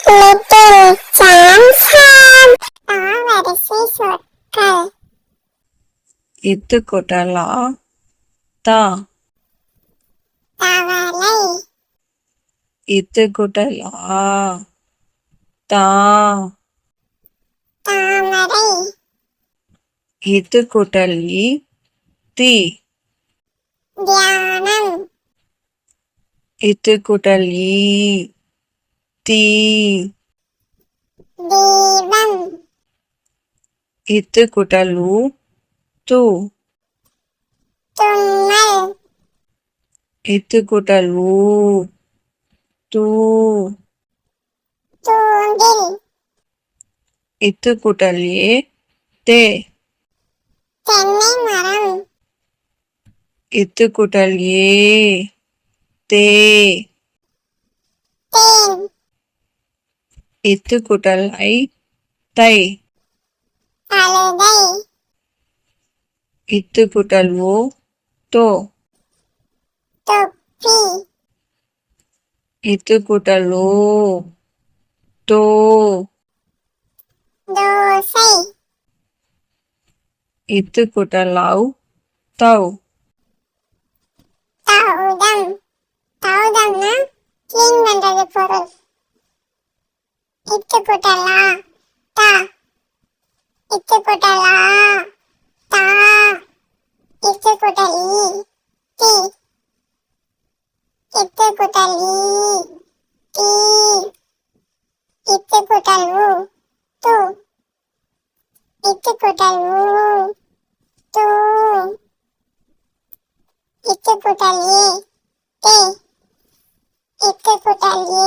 Little Johnson தாவரிசை சொற்கள் இத்து கொட்டலா தா தவளை இத்து கொட்டலா தா தாமரை இத்து கொட்டலி தி தியானம் இத்து கொட்டலி தி தீபம் இத்து கொட்டலு து தும்மல் இத்து கொட்டலு து தூண்டில் இத்து கொட்டலே தே தென்னை மரம் இத்து கொட்டலே தே தேன் இத்து கொட்டலை தை கழுதை இத்து கொட்டலு தோ தொப்பி இத்து கொட்டலு தோ தோசை இத்து கொட்டலவு தௌ தௌதம் தௌதம்னா கிளீன் பண்றது பொருள் இத்து குட்டலா தா இத்து குட்டலா தா இத்து குட்டலி தி இத்து குட்டலி தி இத்து குட்டலு து இத்து குட்டலு து இத்து குட்டலி தே இத்து குட்டலி